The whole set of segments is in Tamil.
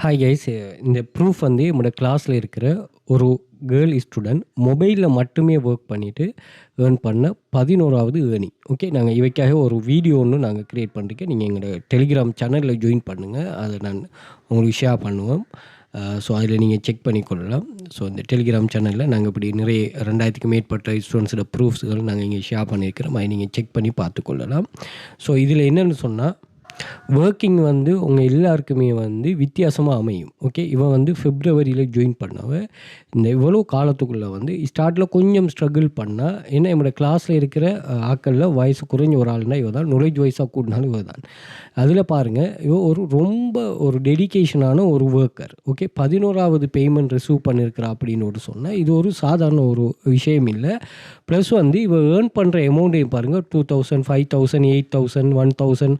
Hi guys. இந்த ப்ரூஃப் வந்து என்னோட கிளாஸில் இருக்கிற ஒரு கேர்ள் ஸ்டூடெண்ட் மொபைலில் மட்டுமே ஒர்க் பண்ணிவிட்டு ஏர்ன் பண்ண 11வது ஏர்னிங். ஓகே, நாங்கள் இவைக்காக ஒரு வீடியோ ஒன்று நாங்கள் க்ரியேட் பண்ணிருக்கேன். நீங்கள் எங்களோட டெலிகிராம் சேனலில் ஜாயின் பண்ணுங்கள், அதை நான் உங்களுக்கு ஷேர் பண்ணுவோம். ஸோ அதில் நீங்கள் செக் பண்ணிக்கொள்ளலாம். ஸோ இந்த டெலிகிராம் சேனலில் நாங்கள் இப்படி நிறைய 2000க்கு மேற்பட்ட ஸ்டூடெண்ட்ஸோட ப்ரூஃப்ஸ்கள் நாங்கள் இங்கே ஷேர் பண்ணியிருக்கிறோம். அதை நீங்கள் செக் பண்ணி பார்த்துக்கொள்ளலாம். ஸோ இதில் என்னென்னு சொன்னால், ஒர்க்கிங் வந்து உங்கள் எல்லாருக்குமே வந்து வித்தியாசமாக அமையும். ஓகே, இவன் வந்து பிப்ரவரியில் ஜாயின் பண்ணவ. இந்த இவ்வளோ காலத்துக்குள்ளே வந்து ஸ்டார்ட்டில் கொஞ்சம் ஸ்ட்ரகிள் பண்ணால், ஏன்னா என்னோடய கிளாஸில் இருக்கிற ஆட்களில் வயசு குறைஞ்ச ஒரு ஆள்னா இவ தான், நாலேஜ் வைஸாக கூட்டினாலும் இவ தான். அதில் பாருங்கள், இவ ரொம்ப ஒரு டெடிகேஷனான ஒரு ஒர்க்கர். ஓகே, 11வது பேமெண்ட் ரிசீவ் பண்ணியிருக்கிறா அப்படின்னு ஒரு சொன்னால் இது ஒரு சாதாரண ஒரு விஷயம் இல்லை. ப்ளஸ் வந்து இவ ஏர்ன் பண்ணுற அமௌண்ட்டையும் பாருங்கள், 2000, 5000, 8000, 1000,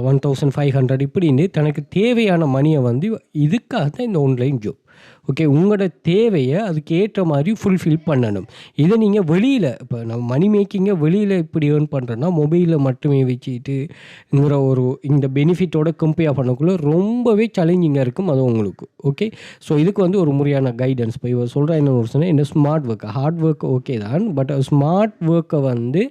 1500 இப்படின்னு தனக்கு தேவையான மணியை வந்து இதுக்காக தான் இந்த ஆன்லைன் ஜாப். ஓகே, உங்களோட தேவையை அதுக்கு ஏற்ற மாதிரி ஃபுல்ஃபில் பண்ணணும். இதை நீங்கள் வெளியில் இப்போ நம்ம மணி மேக்கிங்கை வெளியில் இப்படி ஏர்ன் பண்ணுறோன்னா மொபைலில் மட்டுமே வச்சுக்கிட்டுங்கிற ஒரு இந்த பெனிஃபிட்டோட கம்பேர் பண்ணக்குள்ளே ரொம்பவே சேலஞ்சிங்காக இருக்கும் அது உங்களுக்கு. ஓகே, ஸோ இதுக்கு வந்து ஒரு முறையான கைடன்ஸ் இப்போ இவர் சொல்கிற என்ன ஒரு சொன்னால், என்ன smart work, hard work okay தான், பட் ஸ்மார்ட் ஒர்க்கை வந்து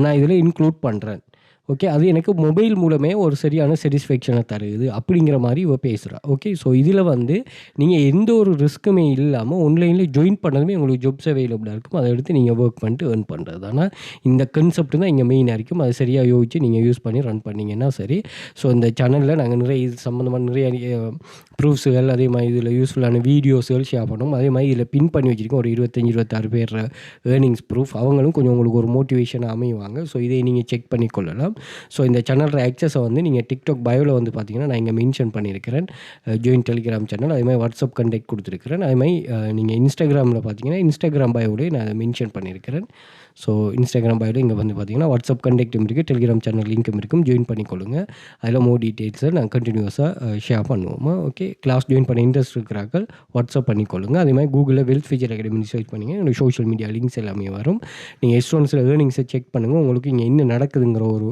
நான் இதில் இன்க்ளூட் பண்ணுறேன். ஓகே, அது எனக்கு மொபைல் மூலமே ஒரு சரியான சாட்டிஸ்ஃபேக்ஷனை தருது அப்படிங்கிற மாதிரி இவ பேசுகிறா. ஓகே, ஸோ இதில் வந்து நீங்கள் எந்த ஒரு ரிஸ்க்குமே இல்லாமல் ஆன்லைனில் ஜாயின் பண்ணதுமே உங்களுக்கு ஜாப்ஸ் அவைலபிளாக இருக்கும். அதை எடுத்து நீங்கள் ஒர்க் பண்ணிட்டு ஏர்ன் பண்ணுறது. ஆனால் இந்த கன்செப்ட் தான் இங்கே மெயினாக இருக்கும். அதை சரியாக யோசிச்சு நீங்கள் யூஸ் பண்ணி ரன் பண்ணிங்கன்னா சரி. ஸோ இந்த சேனலில் நாங்கள் நிறைய இது சம்மந்தமான நிறைய ப்ரூஃப்ஸுகள், அதே மாதிரி இதில் யூஸ்ஃபுல்லான வீடியோஸுகள் ஷேர் பண்ணோம். அதே மாதிரி இதில் பின் பண்ணி வச்சுருக்கோம் ஒரு 25-26 பேர் ஏர்னிங்ஸ் ப்ரூஃப். அவங்களும் கொஞ்சம் உங்களுக்கு ஒரு மோட்டிவேஷனாக அமைவாங்க. ஸோ இதை நீங்கள் செக் பண்ணிக்கொள்ளலாம். ஸோ இந்த சேனலோட ஆக்சஸை வந்து நீங்கள் டிக்டாக் பயோவில் வந்து பார்த்தீங்கன்னா நான் இங்கே மென்ஷன் பண்ணியிருக்கிறேன், ஜாயின் டெலிகிராம் சேனல். அதே மாதிரி வாட்ஸ்அப் கண்டெக்ட் கொடுத்துருக்கிறேன். அதே மாதிரி நீங்கள் இன்ஸ்டாகிராமில் பார்த்தீங்கன்னா இன்ஸ்டாகிராம் பயோவிலே நான் அதை மென்ஷன் பண்ணியிருக்கிறேன். ஸோ இன்ஸ்டாகிராம் பயோவில் இங்கே வந்து பார்த்தீங்கன்னா வாட்ஸ்அப் கண்டெக்ட்டும் இருக்குது, டெலிகிராம் சேனல் லிங்க்கும் இருக்கும். ஜாயின் பண்ணிக்கொள்ளுங்க. அதில் மோர் டீட்டெயில்ஸை நான் கண்டினியூஸாக ஷேர் பண்ணுவோமா. ஓகே, கிளாஸ் ஜாயின் பண்ண இன்ட்ரெஸ்ட் இருக்கிறார்கள் வாட்ஸ்அப் பண்ணிக்கொள்ளுங்க. அதே மாதிரி கூகுளில் வெல்த் ஃபியூச்சர் அகாடமி சர்ச் பண்ணிங்க, என்னோடய சோஷியல் மீடியா லிங்க்ஸ் எல்லாமே வரும். நீங்கள் ஸ்டூடெண்ட்ஸில் ஏர்னிங்ஸை செக் பண்ணுங்கள், உங்களுக்கு இங்கே என்ன நடக்குதுங்கிற ஒரு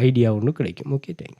ஐடியா ஒன்று கிடைக்கும். Okay, thank you.